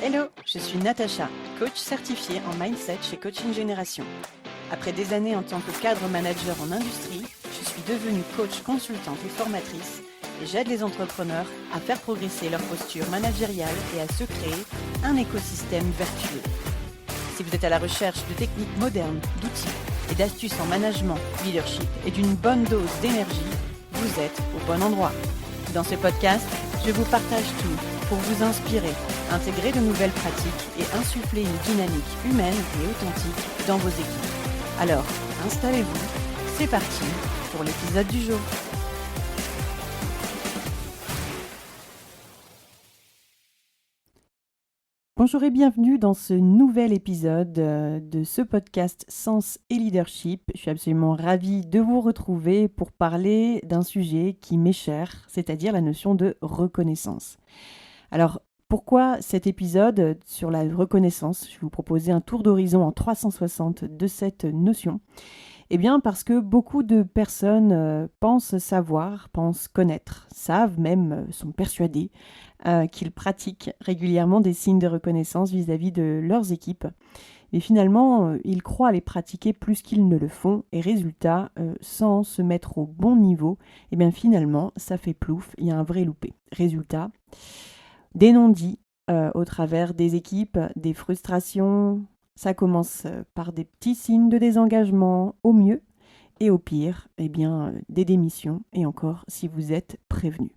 Hello, je suis Natacha, coach certifiée en mindset chez Coaching Génération. Après des années en tant que cadre manager en industrie, je suis devenue coach consultante et formatrice et j'aide les entrepreneurs à faire progresser leur posture managériale et à se créer un écosystème vertueux. Si vous êtes à la recherche de techniques modernes, d'outils et d'astuces en management, leadership et d'une bonne dose d'énergie, vous êtes au bon endroit. Dans ce podcast, je vous partage tout pour vous inspirer, intégrer de nouvelles pratiques et insuffler une dynamique humaine et authentique dans vos équipes. Alors, installez-vous, c'est parti pour l'épisode du jour. Bonjour et bienvenue dans ce nouvel épisode de ce podcast Sens et Leadership. Je suis absolument ravie de vous retrouver pour parler d'un sujet qui m'est cher, c'est-à-dire la notion de reconnaissance. Alors, pourquoi cet épisode sur la reconnaissance ? Je vais vous proposer un tour d'horizon en 360 de cette notion. Eh bien, parce que beaucoup de personnes pensent savoir, pensent connaître, savent même, sont persuadés qu'ils pratiquent régulièrement des signes de reconnaissance vis-à-vis de leurs équipes. Mais finalement, ils croient les pratiquer plus qu'ils ne le font. Et résultat, sans se mettre au bon niveau, eh bien finalement, ça fait plouf, il y a un vrai loupé. Résultat, des non-dits au travers des équipes, des frustrations. Ça commence par des petits signes de désengagement au mieux et au pire, eh bien, des démissions et encore si vous êtes prévenu.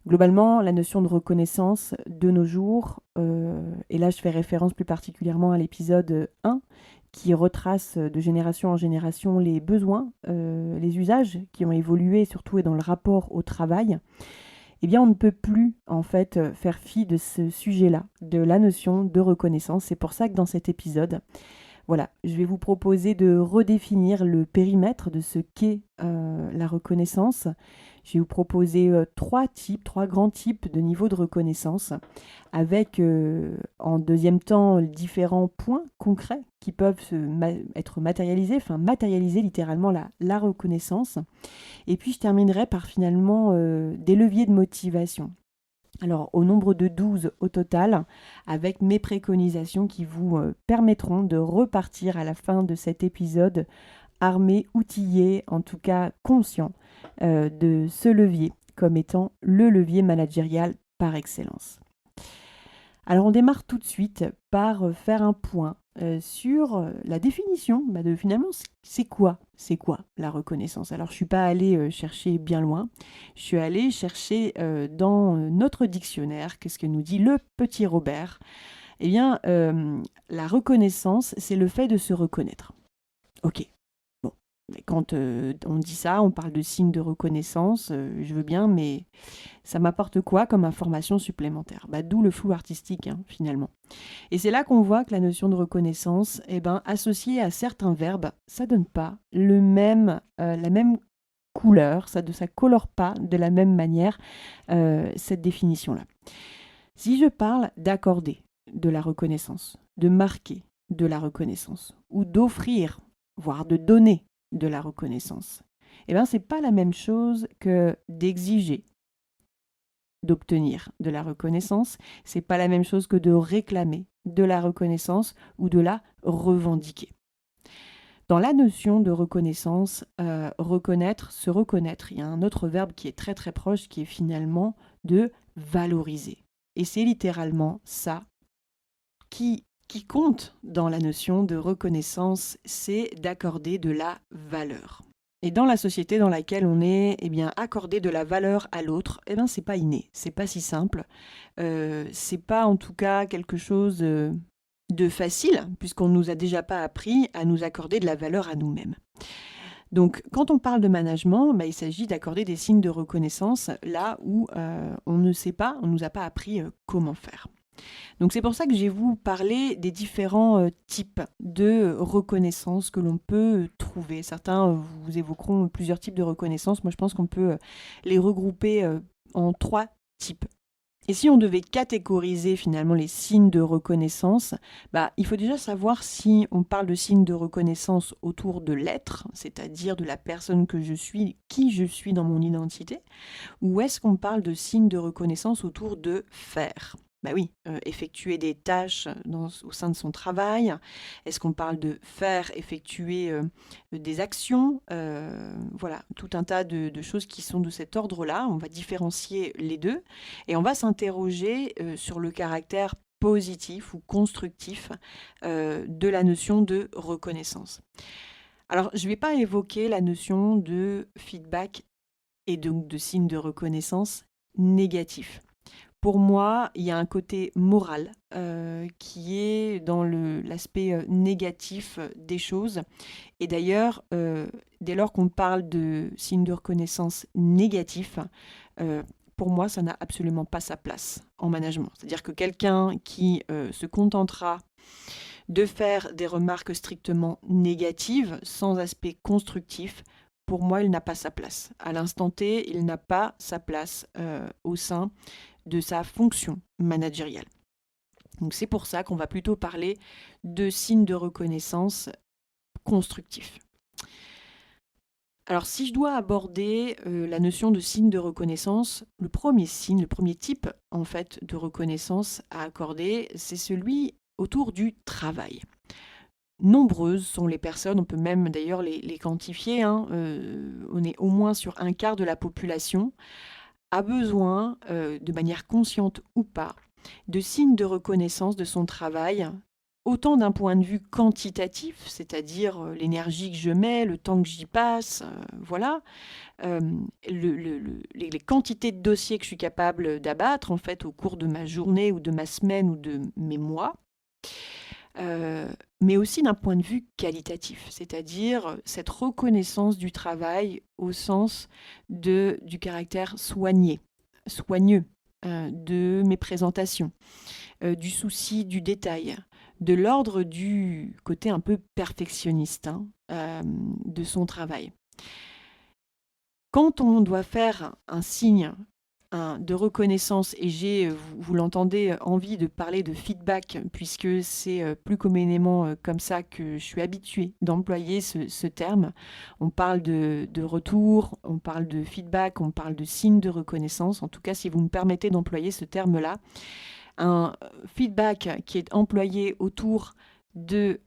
Globalement, la notion de reconnaissance de nos jours, et là je fais référence plus particulièrement à l'épisode 1 qui retrace de génération en génération les besoins, les usages qui ont évolué surtout et dans le rapport au travail. Eh bien, on ne peut plus, en fait, faire fi de ce sujet-là, de la notion de reconnaissance. C'est pour ça que dans cet épisode, voilà, je vais vous proposer de redéfinir le périmètre de ce qu'est la reconnaissance. Je vais vous proposer trois grands types de niveaux de reconnaissance, avec en deuxième temps différents points concrets qui peuvent être matérialisés, enfin matérialiser littéralement la reconnaissance. Et puis je terminerai par finalement des leviers de motivation. Alors au nombre de 12 au total, avec mes préconisations qui vous permettront de repartir à la fin de cet épisode armé, outillé, en tout cas conscient de ce levier comme étant le levier managérial par excellence. Alors on démarre tout de suite par faire un point sur la définition de finalement c'est quoi la reconnaissance. Alors je ne suis pas allée chercher bien loin, je suis allée chercher dans notre dictionnaire, qu'est-ce que nous dit le petit Robert ? Eh bien la reconnaissance, c'est le fait de se reconnaître. Ok. Quand on dit ça, on parle de signes de reconnaissance, je veux bien, mais ça m'apporte quoi comme information supplémentaire ? D'où le flou artistique, finalement. Et c'est là qu'on voit que la notion de reconnaissance, associée à certains verbes, ça donne pas la même couleur, ça ne colore pas de la même manière cette définition-là. Si je parle d'accorder de la reconnaissance, de marquer de la reconnaissance, ou d'offrir, voire de donner de la reconnaissance, c'est pas la même chose que d'exiger, d'obtenir de la reconnaissance, c'est pas la même chose que de réclamer de la reconnaissance ou de la revendiquer. Dans la notion de reconnaissance, reconnaître, se reconnaître, il y a un autre verbe qui est très très proche, qui est finalement de valoriser. Et c'est littéralement ça qui compte dans la notion de reconnaissance, c'est d'accorder de la valeur. Et dans la société dans laquelle on est, accorder de la valeur à l'autre, c'est pas inné, c'est pas si simple. C'est pas en tout cas quelque chose de facile, puisqu'on ne nous a déjà pas appris à nous accorder de la valeur à nous-mêmes. Donc, quand on parle de management, il s'agit d'accorder des signes de reconnaissance là où on ne sait pas, on ne nous a pas appris comment faire. Donc c'est pour ça que je vais vous parler des différents types de reconnaissance que l'on peut trouver. Certains vous évoqueront plusieurs types de reconnaissance. Moi, je pense qu'on peut les regrouper en 3 types. Et si on devait catégoriser finalement les signes de reconnaissance, il faut déjà savoir si on parle de signes de reconnaissance autour de l'être, c'est-à-dire de la personne que je suis, qui je suis dans mon identité, ou est-ce qu'on parle de signes de reconnaissance autour de faire ? Bah oui, effectuer des tâches au sein de son travail? Est-ce qu'on parle de faire effectuer, des actions? Voilà, tout un tas de choses qui sont de cet ordre-là. On va différencier les 2 et on va s'interroger, sur le caractère positif ou constructif, de la notion de reconnaissance. Alors, je ne vais pas évoquer la notion de feedback et donc de signe de reconnaissance négatif. Pour moi, il y a un côté moral qui est dans l'aspect négatif des choses. Et d'ailleurs, dès lors qu'on parle de signe de reconnaissance négatif, euh, pour moi, ça n'a absolument pas sa place en management. C'est-à-dire que quelqu'un qui se contentera de faire des remarques strictement négatives, sans aspect constructif, pour moi, il n'a pas sa place. À l'instant T, il n'a pas sa place au sein de sa fonction managériale. Donc c'est pour ça qu'on va plutôt parler de signes de reconnaissance constructifs. Alors si je dois aborder la notion de signe de reconnaissance, le premier signe, le premier type en fait de reconnaissance à accorder, c'est celui autour du travail. Nombreuses sont les personnes, on peut même d'ailleurs les quantifier, hein, on est au moins sur un quart de la population, a besoin, de manière consciente ou pas, de signes de reconnaissance de son travail, autant d'un point de vue quantitatif, c'est-à-dire l'énergie que je mets, le temps que j'y passe, voilà, les quantités de dossiers que je suis capable d'abattre en fait au cours de ma journée ou de ma semaine ou de mes mois. Mais aussi d'un point de vue qualitatif, c'est-à-dire cette reconnaissance du travail au sens du caractère soigneux de mes présentations, du souci du détail, de l'ordre du côté un peu perfectionniste de son travail. Quand on doit faire un signe de reconnaissance, et j'ai, vous l'entendez, envie de parler de feedback, puisque c'est plus communément comme ça que je suis habituée d'employer ce terme. On parle de retour, on parle de feedback, on parle de signe de reconnaissance. En tout cas, si vous me permettez d'employer ce terme-là, un feedback qui est employé autour du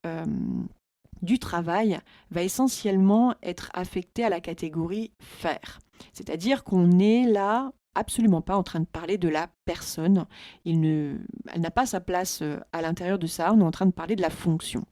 travail va essentiellement être affecté à la catégorie faire. C'est-à-dire qu'on est là absolument pas en train de parler de la personne. Elle n'a pas sa place à l'intérieur de ça. On est en train de parler de la fonction.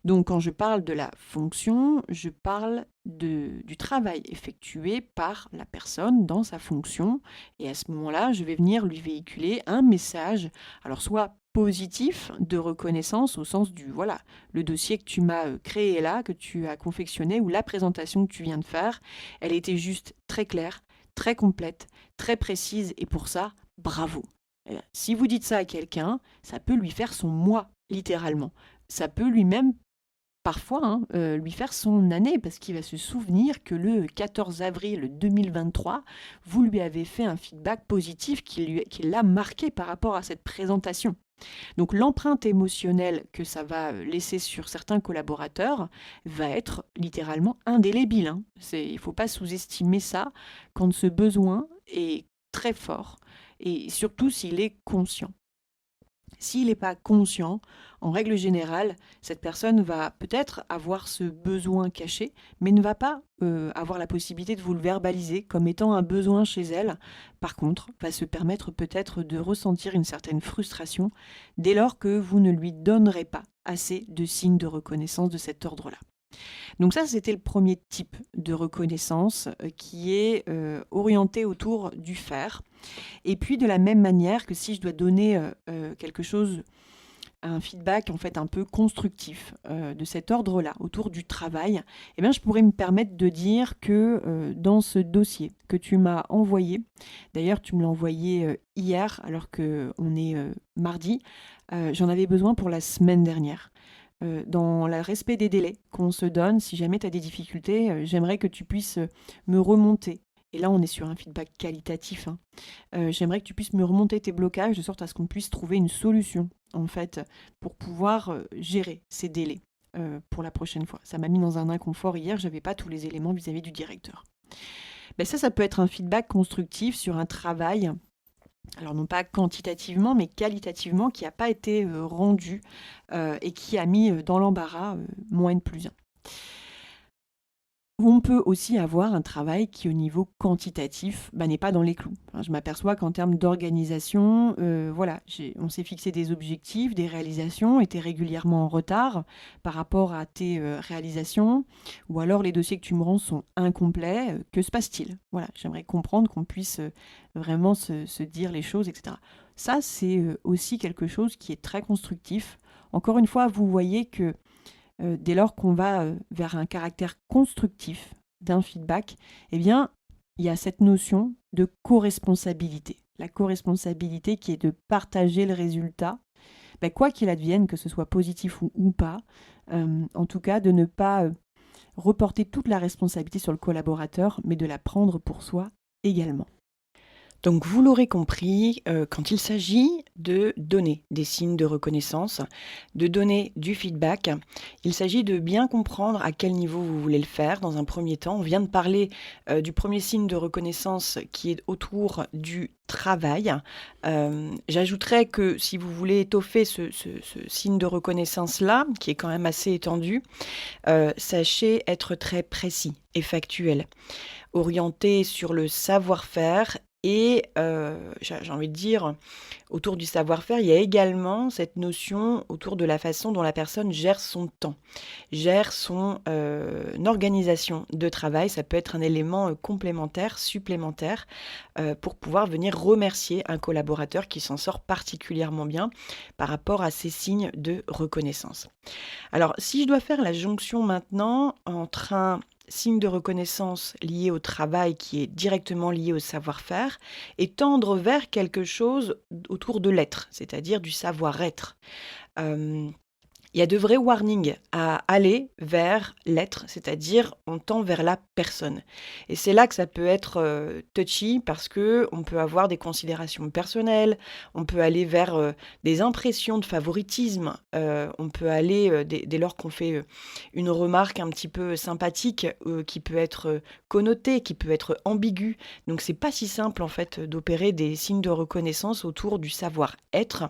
Donc quand je parle de la fonction, je parle du travail effectué par la personne dans sa fonction. Et à ce moment-là, je vais venir lui véhiculer un message, alors soit positif de reconnaissance au sens du, voilà, le dossier que tu m'as créé là, que tu as confectionné, ou la présentation que tu viens de faire, elle était juste très claire, très complète, très précise, et pour ça, bravo. Si vous dites ça à quelqu'un, ça peut lui faire son mois, littéralement. Ça peut lui-même parfois lui faire son année, parce qu'il va se souvenir que le 14 avril 2023, vous lui avez fait un feedback positif qui l'a marqué par rapport à cette présentation. Donc l'empreinte émotionnelle que ça va laisser sur certains collaborateurs va être littéralement indélébile, hein. Il ne faut pas sous-estimer ça quand ce besoin est très fort, et surtout s'il est conscient. S'il n'est pas conscient, en règle générale, cette personne va peut-être avoir ce besoin caché, mais ne va pas avoir la possibilité de vous le verbaliser comme étant un besoin chez elle. Par contre, va se permettre peut-être de ressentir une certaine frustration dès lors que vous ne lui donnerez pas assez de signes de reconnaissance de cet ordre-là. Donc ça, c'était le premier type de reconnaissance qui est orienté autour du faire. Et puis de la même manière que si je dois donner quelque chose, un feedback en fait un peu constructif de cet ordre-là autour du travail, eh bien, je pourrais me permettre de dire que dans ce dossier que tu m'as envoyé, d'ailleurs tu me l'as envoyé hier alors qu'on est mardi, j'en avais besoin pour la semaine dernière. Dans le respect des délais qu'on se donne, si jamais tu as des difficultés, j'aimerais que tu puisses me remonter. Et là, on est sur un feedback qualitatif, hein. J'aimerais que tu puisses me remonter tes blocages de sorte à ce qu'on puisse trouver une solution, en fait, pour pouvoir gérer ces délais pour la prochaine fois. Ça m'a mis dans un inconfort hier, je n'avais pas tous les éléments vis-à-vis du directeur. Ben ça peut être un feedback constructif sur un travail Alors non pas quantitativement, mais qualitativement, qui n'a pas été rendu et qui a mis dans l'embarras mon N plus 1. On peut aussi avoir un travail qui, au niveau quantitatif, n'est pas dans les clous. Enfin, je m'aperçois qu'en termes d'organisation, on s'est fixé des objectifs, des réalisations, et tu es régulièrement en retard par rapport à tes réalisations, ou alors les dossiers que tu me rends sont incomplets. Que se passe-t-il? Voilà, j'aimerais comprendre qu'on puisse vraiment se dire les choses, etc. Ça, c'est aussi quelque chose qui est très constructif. Encore une fois, vous voyez que dès lors qu'on va vers un caractère constructif d'un feedback, eh bien, il y a cette notion de co-responsabilité. La co-responsabilité qui est de partager le résultat, quoi qu'il advienne, que ce soit positif ou pas, en tout cas de ne pas reporter toute la responsabilité sur le collaborateur, mais de la prendre pour soi également. Donc vous l'aurez compris, quand il s'agit de donner des signes de reconnaissance, de donner du feedback, il s'agit de bien comprendre à quel niveau vous voulez le faire dans un premier temps. On vient de parler du premier signe de reconnaissance qui est autour du travail. J'ajouterais que si vous voulez étoffer ce signe de reconnaissance-là, qui est quand même assez étendu, sachez être très précis et factuel, orienté sur le savoir-faire. Et j'ai envie de dire, autour du savoir-faire, il y a également cette notion autour de la façon dont la personne gère son temps, gère son organisation de travail. Ça peut être un élément complémentaire, supplémentaire, pour pouvoir venir remercier un collaborateur qui s'en sort particulièrement bien par rapport à ces signes de reconnaissance. Alors, si je dois faire la jonction maintenant entre un signe de reconnaissance lié au travail qui est directement lié au savoir-faire et tendre vers quelque chose autour de l'être, c'est-à-dire du savoir-être. Il y a de vrais warnings à aller vers l'être, c'est-à-dire on tend vers la personne. Et c'est là que ça peut être touchy parce que on peut avoir des considérations personnelles, on peut aller vers des impressions de favoritisme, on peut aller dès lors qu'on fait une remarque un petit peu sympathique qui peut être connotée, qui peut être ambiguë. Donc c'est pas si simple en fait d'opérer des signes de reconnaissance autour du savoir-être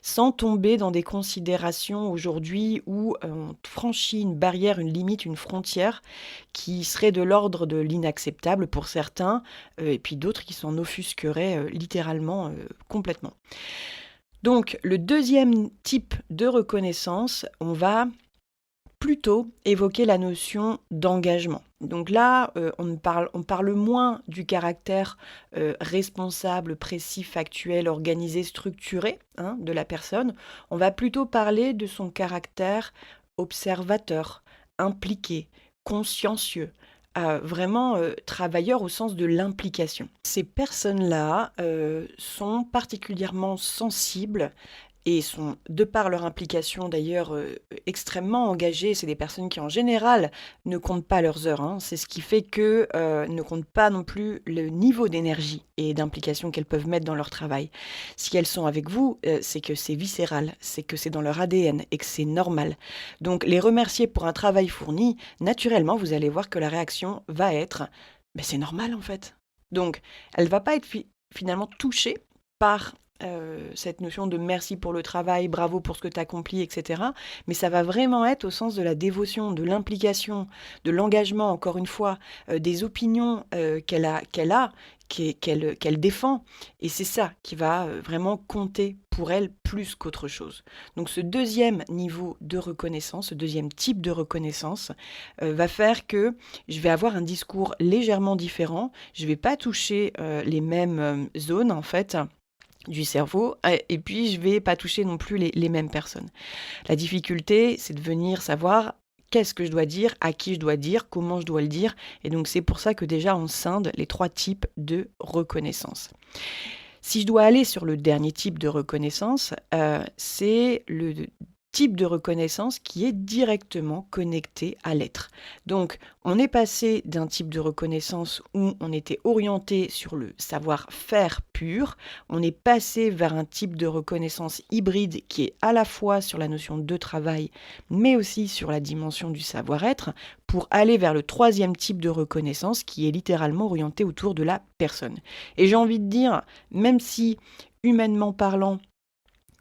sans tomber dans des considérations aujourd'hui où on franchit une barrière, une limite, une frontière qui serait de l'ordre de l'inacceptable pour certains, et puis d'autres qui s'en offusqueraient littéralement complètement. Donc le deuxième type de reconnaissance, on va plutôt évoquer la notion d'engagement. Donc là, on parle moins du caractère responsable, précis, factuel, organisé, structuré de la personne. On va plutôt parler de son caractère observateur, impliqué, consciencieux, vraiment travailleur au sens de l'implication. Ces personnes-là sont particulièrement sensibles et sont, de par leur implication d'ailleurs, extrêmement engagées. C'est des personnes qui en général ne comptent pas leurs heures. C'est ce qui fait que ne comptent pas non plus le niveau d'énergie et d'implication qu'elles peuvent mettre dans leur travail. Si elles sont avec vous, c'est que c'est viscéral, c'est que c'est dans leur ADN et que c'est normal. Donc les remercier pour un travail fourni, naturellement, vous allez voir que la réaction va être « mais c'est normal en fait ». Donc elle ne va pas être finalement touchée par cette notion de merci pour le travail, bravo pour ce que tu as accompli, etc. Mais ça va vraiment être au sens de la dévotion, de l'implication, de l'engagement, encore une fois, des opinions qu'elle défend. Et c'est ça qui va vraiment compter pour elle plus qu'autre chose. Donc ce deuxième niveau de reconnaissance, ce deuxième type de reconnaissance va faire que je vais avoir un discours légèrement différent. Je ne vais pas toucher les mêmes zones, en fait, du cerveau, et puis je vais pas toucher non plus les mêmes personnes. La difficulté, c'est de venir savoir qu'est-ce que je dois dire, à qui je dois dire, comment je dois le dire, et donc c'est pour ça que déjà on scinde les trois types de reconnaissance. Si je dois aller sur le dernier type de reconnaissance, c'est le type de reconnaissance qui est directement connecté à l'être. Donc, on est passé d'un type de reconnaissance où on était orienté sur le savoir-faire pur, on est passé vers un type de reconnaissance hybride qui est à la fois sur la notion de travail, mais aussi sur la dimension du savoir-être, pour aller vers le troisième type de reconnaissance qui est littéralement orienté autour de la personne. Et j'ai envie de dire, même si humainement parlant,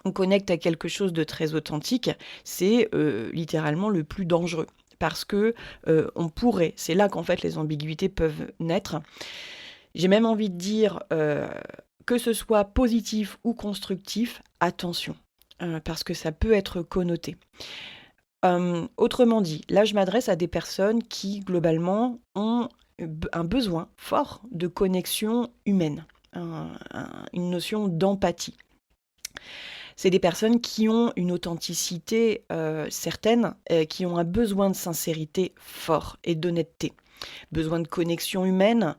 on connecte à quelque chose de très authentique, c'est littéralement le plus dangereux. Parce que on pourrait, c'est là qu'en fait les ambiguïtés peuvent naître. J'ai même envie de dire, que ce soit positif ou constructif, attention, parce que ça peut être connoté. Autrement dit, là je m'adresse à des personnes qui globalement ont un besoin fort de connexion humaine, une notion d'empathie. C'est des personnes qui ont une authenticité certaine, qui ont un besoin de sincérité fort et d'honnêteté, besoin de connexion humaine,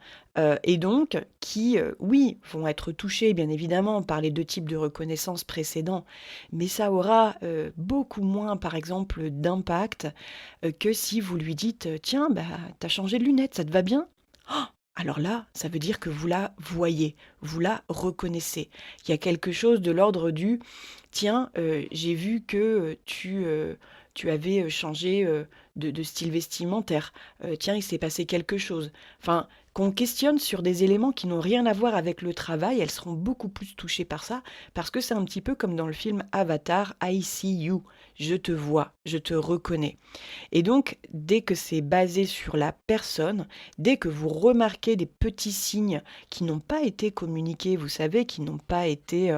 et donc qui, oui, vont être touchés bien évidemment par les 2 types de reconnaissance précédents, mais ça aura beaucoup moins, par exemple, d'impact que si vous lui dites «Tiens, bah, tu as changé de lunettes, ça te va bien?» Oh, alors là, ça veut dire que vous la voyez, vous la reconnaissez. Il y a quelque chose de l'ordre du «Tiens, j'ai vu que tu avais changé de style vestimentaire. Tiens, il s'est passé quelque chose.» Enfin, qu'on questionne sur des éléments qui n'ont rien à voir avec le travail, elles seront beaucoup plus touchées par ça, parce que c'est un petit peu comme dans le film Avatar, I see you. Je te vois, je te reconnais. Et donc, dès que c'est basé sur la personne, dès que vous remarquez des petits signes qui n'ont pas été communiqués, vous savez, qui n'ont pas été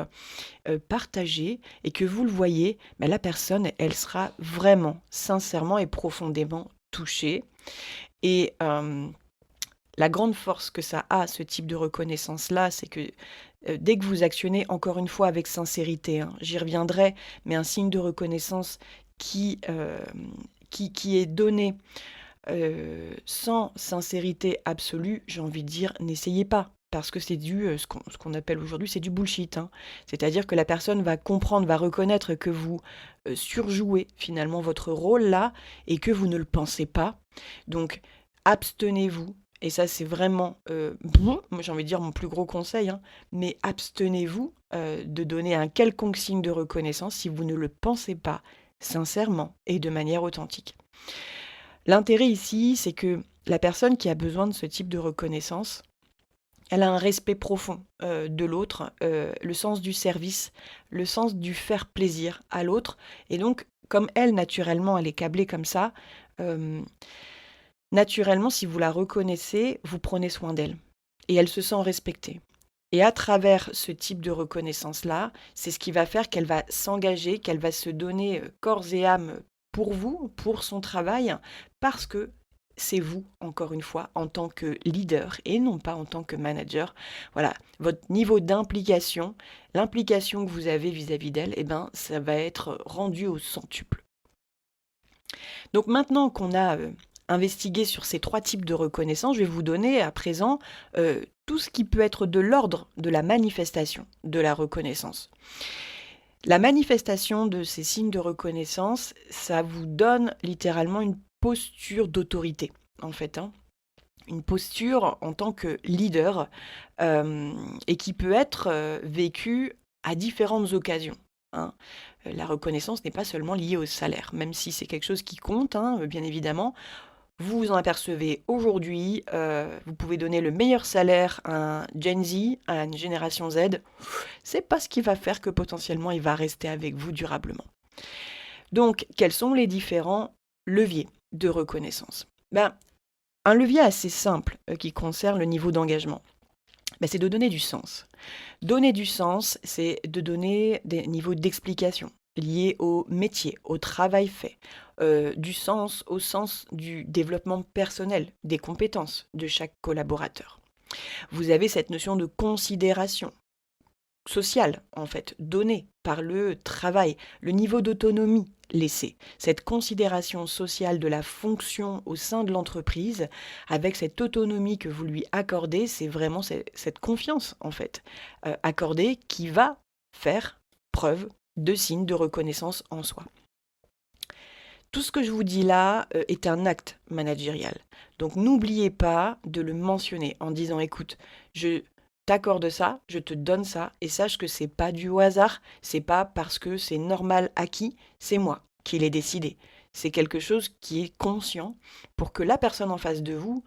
partagés, et que vous le voyez, ben, la personne, elle sera vraiment, sincèrement et profondément touchée. Et la grande force que ça a, ce type de reconnaissance-là, c'est que dès que vous actionnez, encore une fois avec sincérité, hein, j'y reviendrai, mais un signe de reconnaissance qui est donné sans sincérité absolue, j'ai envie de dire, n'essayez pas. Parce que c'est ce qu'on appelle aujourd'hui, c'est du bullshit, hein. C'est-à-dire que la personne va comprendre, va reconnaître que vous surjouez finalement votre rôle là et que vous ne le pensez pas. Donc, abstenez-vous. Et ça, c'est vraiment, moi j'ai envie de dire mon plus gros conseil, hein, mais abstenez-vous de donner un quelconque signe de reconnaissance si vous ne le pensez pas sincèrement et de manière authentique. L'intérêt ici, c'est que la personne qui a besoin de ce type de reconnaissance, elle a un respect profond de l'autre, le sens du service, le sens du faire plaisir à l'autre. Et donc, comme elle, naturellement, elle est câblée comme ça, naturellement, si vous la reconnaissez, vous prenez soin d'elle. Et elle se sent respectée. Et à travers ce type de reconnaissance-là, c'est ce qui va faire qu'elle va s'engager, qu'elle va se donner corps et âme pour vous, pour son travail, parce que c'est vous, encore une fois, en tant que leader et non pas en tant que manager. Voilà, votre niveau d'implication, l'implication que vous avez vis-à-vis d'elle, eh ben, ça va être rendu au centuple. Donc maintenant qu'on a investigué sur ces 3 types de reconnaissance, je vais vous donner à présent tout ce qui peut être de l'ordre de la manifestation de la reconnaissance. La manifestation de ces signes de reconnaissance, ça vous donne littéralement une posture d'autorité, en fait, hein. Une posture en tant que leader et qui peut être vécue à différentes occasions, hein. La reconnaissance n'est pas seulement liée au salaire, même si c'est quelque chose qui compte, hein, bien évidemment. Vous vous en apercevez aujourd'hui, vous pouvez donner le meilleur salaire à un Gen Z, à une génération Z. C'est pas ce qui va faire que potentiellement il va rester avec vous durablement. Donc, quels sont les différents leviers de reconnaissance? Un levier assez simple qui concerne le niveau d'engagement, c'est de donner du sens. Donner du sens, c'est de donner des niveaux d'explication liés au métier, au travail fait, du sens au sens du développement personnel, des compétences de chaque collaborateur. Vous avez cette notion de considération sociale, en fait, donnée par le travail, le niveau d'autonomie laissé, cette considération sociale de la fonction au sein de l'entreprise, avec cette autonomie que vous lui accordez, c'est vraiment cette confiance, en fait, accordée qui va faire preuve de signes de reconnaissance en soi. Tout ce que je vous dis là est un acte managérial. Donc n'oubliez pas de le mentionner en disant écoute, je t'accorde ça, je te donne ça, et sache que c'est pas du hasard, c'est pas parce que c'est normal acquis, c'est moi qui l'ai décidé. C'est quelque chose qui est conscient pour que la personne en face de vous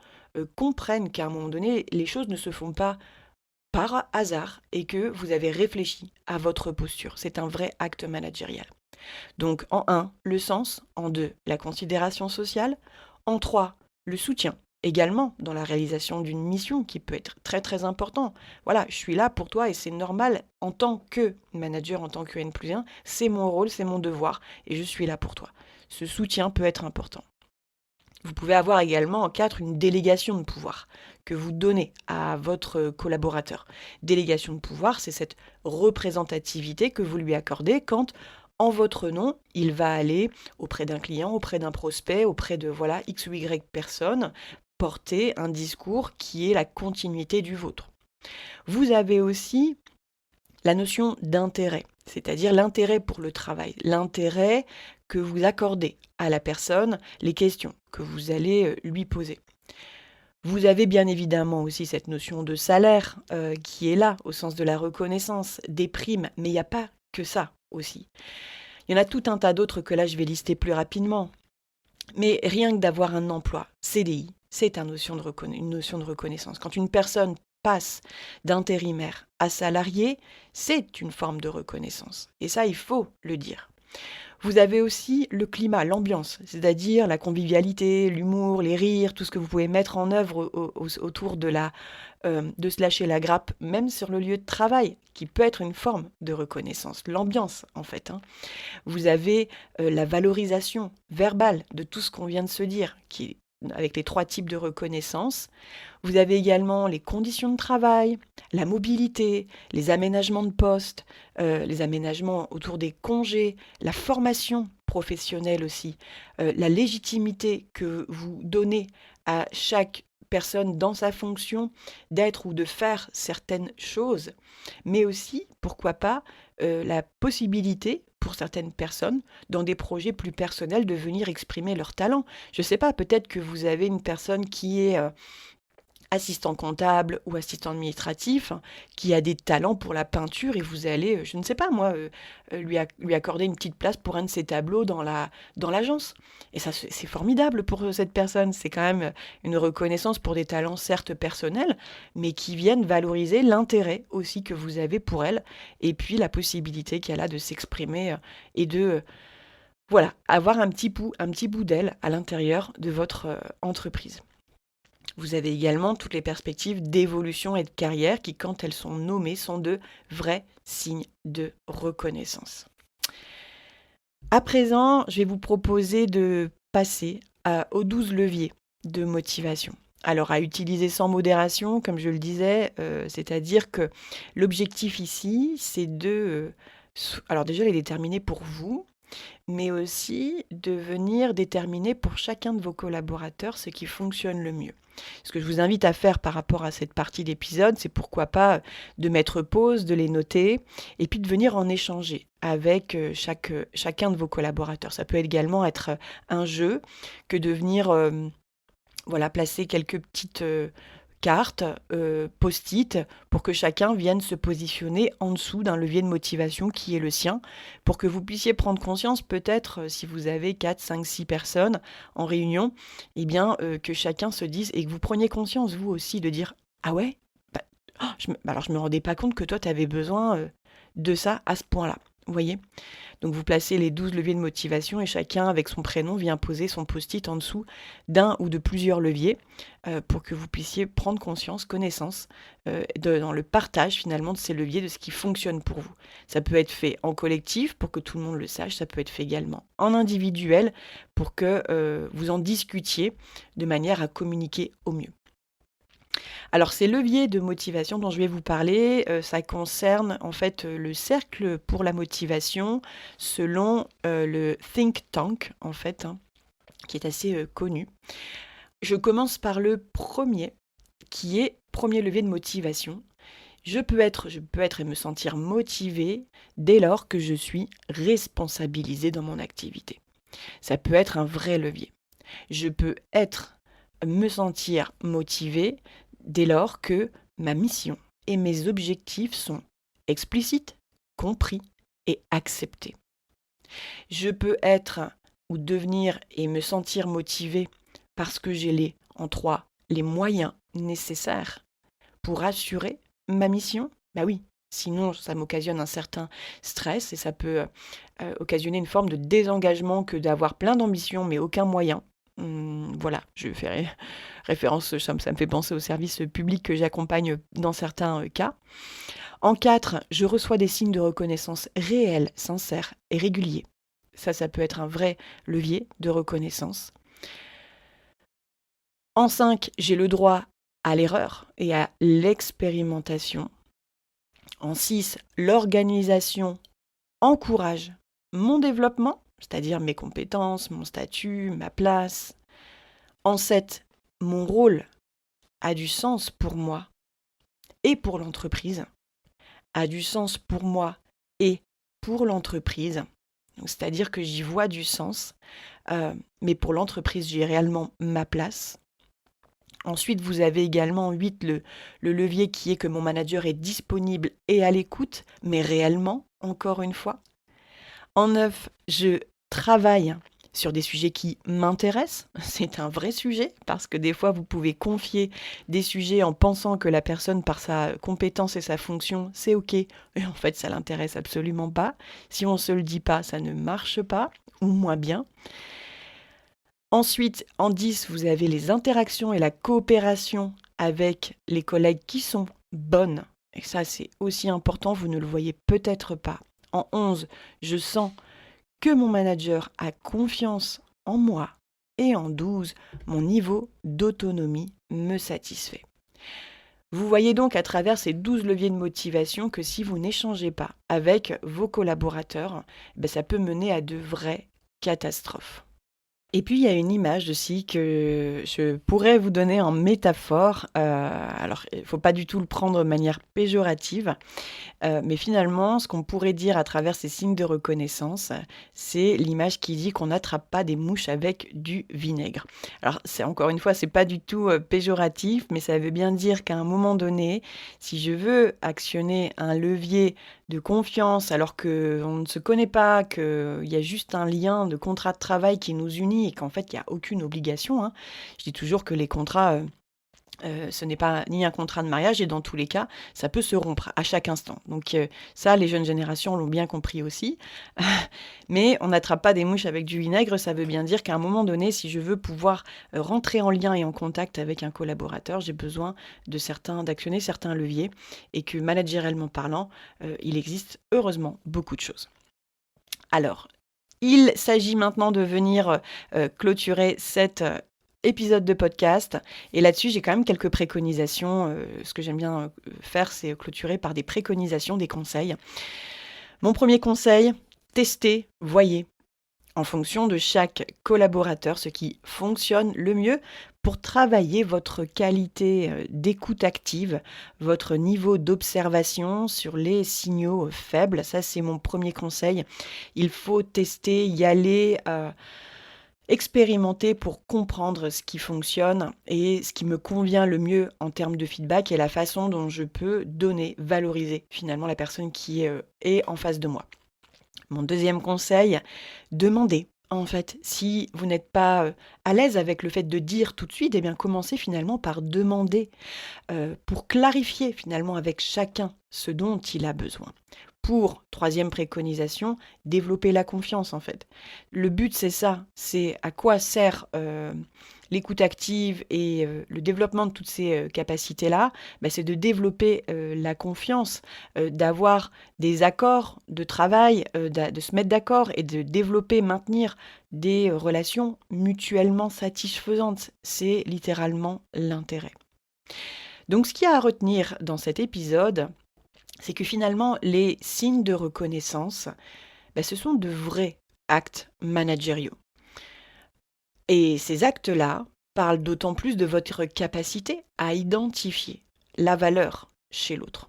comprenne qu'à un moment donné, les choses ne se font pas par hasard et que vous avez réfléchi à votre posture. C'est un vrai acte managérial. Donc en 1, le sens, en 2, la considération sociale, en 3, le soutien, également dans la réalisation d'une mission qui peut être très très important. Voilà, je suis là pour toi et c'est normal en tant que manager, en tant que N+1, c'est mon rôle, c'est mon devoir et je suis là pour toi. Ce soutien peut être important. Vous pouvez avoir également en 4 une délégation de pouvoir que vous donnez à votre collaborateur. Délégation de pouvoir, c'est cette représentativité que vous lui accordez quand, en votre nom, il va aller auprès d'un client, auprès d'un prospect, auprès de voilà X ou Y personnes, porter un discours qui est la continuité du vôtre. Vous avez aussi la notion d'intérêt, c'est-à-dire l'intérêt pour le travail, l'intérêt que vous accordez à la personne, les questions que vous allez lui poser. Vous avez bien évidemment aussi cette notion de salaire qui est là au sens de la reconnaissance, des primes, mais il n'y a pas que ça aussi. Il y en a tout un tas d'autres que là je vais lister plus rapidement. Mais rien que d'avoir un emploi, CDI, c'est une notion de reconnaissance. Quand une personne passe d'intérimaire à salarié, c'est une forme de reconnaissance. Et ça, il faut le dire. Vous avez aussi le climat, l'ambiance, c'est-à-dire la convivialité, l'humour, les rires, tout ce que vous pouvez mettre en œuvre autour de se lâcher la grappe, même sur le lieu de travail, qui peut être une forme de reconnaissance. L'ambiance, en fait. Vous avez la valorisation verbale de tout ce qu'on vient de se dire, avec les 3 types de reconnaissance. Vous avez également les conditions de travail, la mobilité, les aménagements de poste, les aménagements autour des congés, la formation professionnelle aussi, la légitimité que vous donnez à chaque personne dans sa fonction d'être ou de faire certaines choses, mais aussi, pourquoi pas, la possibilité pour certaines personnes, dans des projets plus personnels, de venir exprimer leur talent. Je ne sais pas, peut-être que vous avez une personne qui est assistant comptable ou assistant administratif, qui a des talents pour la peinture et vous allez, je ne sais pas moi, lui accorder une petite place pour un de ses tableaux dans l'agence. Et ça, c'est formidable pour cette personne. C'est quand même une reconnaissance pour des talents certes personnels, mais qui viennent valoriser l'intérêt aussi que vous avez pour elle et puis la possibilité qu'elle a de s'exprimer et de voilà, avoir un petit bout d'elle à l'intérieur de votre entreprise. Vous avez également toutes les perspectives d'évolution et de carrière qui, quand elles sont nommées, sont de vrais signes de reconnaissance. À présent, je vais vous proposer de passer aux 12 leviers de motivation. Alors, à utiliser sans modération, comme je le disais, c'est-à-dire que l'objectif ici, c'est alors déjà les déterminer pour vous, mais aussi de venir déterminer pour chacun de vos collaborateurs ce qui fonctionne le mieux. Ce que je vous invite à faire par rapport à cette partie d'épisode, c'est pourquoi pas de mettre pause, de les noter, et puis de venir en échanger avec chacun de vos collaborateurs. Ça peut également être un jeu que de venir placer quelques petites cartes, post-it, pour que chacun vienne se positionner en dessous d'un levier de motivation qui est le sien, pour que vous puissiez prendre conscience, peut-être, si vous avez 4, 5, 6 personnes en réunion, eh bien, que chacun se dise, et que vous preniez conscience, vous aussi, de dire « Ah ouais alors je me rendais pas compte que toi, tu avais besoin de ça à ce point-là. » Vous voyez ? Donc vous placez les 12 leviers de motivation et chacun avec son prénom vient poser son post-it en dessous d'un ou de plusieurs leviers pour que vous puissiez prendre conscience, connaissance dans le partage finalement de ces leviers, de ce qui fonctionne pour vous. Ça peut être fait en collectif pour que tout le monde le sache, ça peut être fait également en individuel pour que vous en discutiez de manière à communiquer au mieux. Alors ces leviers de motivation dont je vais vous parler, ça concerne en fait le cercle pour la motivation selon le think tank en fait, qui est assez connu. Je commence par le premier, qui est premier levier de motivation. Je peux être et me sentir motivée dès lors que je suis responsabilisée dans mon activité. Ça peut être un vrai levier. Je peux me sentir motivé dès lors que ma mission et mes objectifs sont explicites, compris et acceptés. Je peux être ou devenir et me sentir motivé parce que j'ai les moyens nécessaires pour assurer ma mission. Bah oui, sinon ça m'occasionne un certain stress et ça peut occasionner une forme de désengagement que d'avoir plein d'ambitions mais aucun moyen. Voilà, je fais référence, ça me fait penser au service public que j'accompagne dans certains cas. En 4, je reçois des signes de reconnaissance réels, sincères et réguliers. Ça peut être un vrai levier de reconnaissance. En 5, j'ai le droit à l'erreur et à l'expérimentation. En 6, l'organisation encourage mon développement, c'est-à-dire mes compétences, mon statut, ma place. En 7, mon rôle a du sens pour moi et pour l'entreprise, a du sens pour moi et pour l'entreprise. C'est-à-dire que j'y vois du sens, mais pour l'entreprise, j'ai réellement ma place. Ensuite, vous avez également 8, le levier qui est que mon manager est disponible et à l'écoute, mais réellement, encore une fois. En 9, je travaille sur des sujets qui m'intéressent. C'est un vrai sujet parce que des fois, vous pouvez confier des sujets en pensant que la personne, par sa compétence et sa fonction, c'est OK. Et en fait, ça l'intéresse absolument pas. Si on ne se le dit pas, ça ne marche pas, ou moins bien. Ensuite, en 10, vous avez les interactions et la coopération avec les collègues qui sont bonnes. Et ça, c'est aussi important, vous ne le voyez peut-être pas. En 11, je sens que mon manager a confiance en moi. Et en 12, mon niveau d'autonomie me satisfait. Vous voyez donc à travers ces 12 leviers de motivation que si vous n'échangez pas avec vos collaborateurs, ça peut mener à de vraies catastrophes. Et puis, il y a une image aussi que je pourrais vous donner en métaphore. Alors, il ne faut pas du tout le prendre de manière péjorative, mais finalement, ce qu'on pourrait dire à travers ces signes de reconnaissance, c'est l'image qui dit qu'on n'attrape pas des mouches avec du vinaigre. Alors, c'est encore une fois, c'est pas du tout péjoratif, mais ça veut bien dire qu'à un moment donné, si je veux actionner un levier de confiance alors qu'on ne se connaît pas, qu'il y a juste un lien de contrat de travail qui nous unit et qu'en fait, il n'y a aucune obligation, hein. Je dis toujours que les contrats... ce n'est pas ni un contrat de mariage et dans tous les cas, ça peut se rompre à chaque instant. Donc ça, les jeunes générations l'ont bien compris aussi. Mais on n'attrape pas des mouches avec du vinaigre, ça veut bien dire qu'à un moment donné, si je veux pouvoir rentrer en lien et en contact avec un collaborateur, j'ai besoin d'actionner certains leviers et que managériellement parlant, il existe heureusement beaucoup de choses. Alors, il s'agit maintenant de venir clôturer cet épisode de podcast. Et là-dessus, j'ai quand même quelques préconisations. Ce que j'aime bien faire, c'est clôturer par des préconisations, des conseils. Mon premier conseil, testez, voyez, en fonction de chaque collaborateur, ce qui fonctionne le mieux pour travailler votre qualité d'écoute active, votre niveau d'observation sur les signaux faibles. Ça, c'est mon premier conseil. Il faut tester, y aller, expérimenter pour comprendre ce qui fonctionne et ce qui me convient le mieux en termes de feedback et la façon dont je peux donner, valoriser finalement la personne qui est en face de moi. Mon deuxième conseil, demandez. En fait, si vous n'êtes pas à l'aise avec le fait de dire tout de suite, eh bien commencez finalement par demander pour clarifier finalement avec chacun ce dont il a besoin. Pour, troisième préconisation, développer la confiance en fait. Le but c'est ça, c'est à quoi sert l'écoute active et le développement de toutes ces capacités-là, c'est de développer la confiance, d'avoir des accords de travail, de se mettre d'accord et de développer, maintenir des relations mutuellement satisfaisantes. C'est littéralement l'intérêt. Donc ce qu'il y a à retenir dans cet épisode, c'est que finalement, les signes de reconnaissance, ce sont de vrais actes managériaux. Et ces actes-là parlent d'autant plus de votre capacité à identifier la valeur chez l'autre.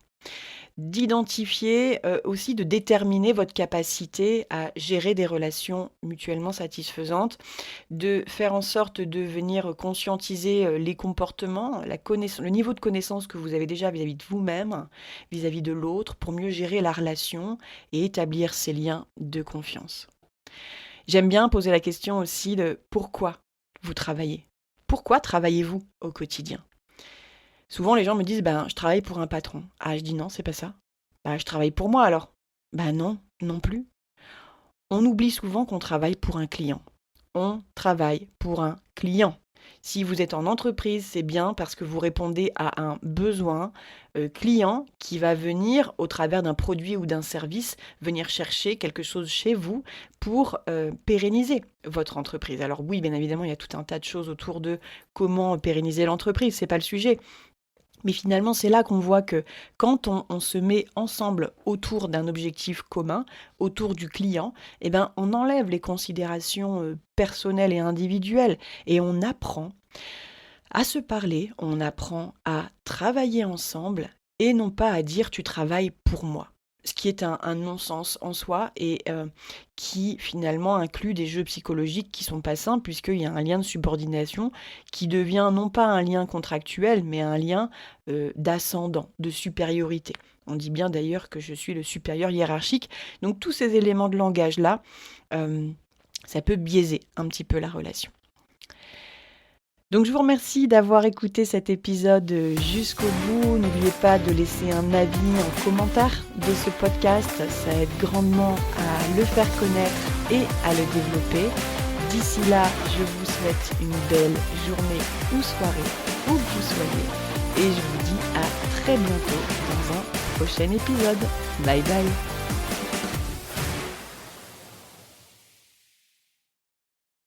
d'identifier, aussi de déterminer votre capacité à gérer des relations mutuellement satisfaisantes, de faire en sorte de venir conscientiser, les comportements, le niveau de connaissance que vous avez déjà vis-à-vis de vous-même, vis-à-vis de l'autre, pour mieux gérer la relation et établir ces liens de confiance. J'aime bien poser la question aussi de pourquoi vous travaillez? Pourquoi travaillez-vous au quotidien? Souvent, les gens me disent: «Ben, je travaille pour un patron». Ah, je dis: «Non, c'est pas ça». «Bah, je travaille pour moi alors». «Bah non, non plus». On oublie souvent qu'on travaille pour un client. On travaille pour un client. Si vous êtes en entreprise, c'est bien parce que vous répondez à un besoin client qui va venir, au travers d'un produit ou d'un service, venir chercher quelque chose chez vous pour pérenniser votre entreprise. Alors oui, bien évidemment, il y a tout un tas de choses autour de comment pérenniser l'entreprise, c'est pas le sujet. Mais finalement, c'est là qu'on voit que quand on se met ensemble autour d'un objectif commun, autour du client, eh ben, on enlève les considérations personnelles et individuelles et on apprend à se parler, on apprend à travailler ensemble et non pas à dire tu travailles pour moi. Ce qui est un non-sens en soi et qui finalement inclut des jeux psychologiques qui sont pas simples puisqu'il y a un lien de subordination qui devient non pas un lien contractuel mais un lien d'ascendant, de supériorité. On dit bien d'ailleurs que je suis le supérieur hiérarchique. Donc tous ces éléments de langage-là, ça peut biaiser un petit peu la relation. Donc je vous remercie d'avoir écouté cet épisode jusqu'au bout. N'oubliez pas de laisser un avis en commentaire de ce podcast. Ça aide grandement à le faire connaître et à le développer. D'ici là, je vous souhaite une belle journée ou soirée où que vous soyez. Et je vous dis à très bientôt dans un prochain épisode. Bye bye.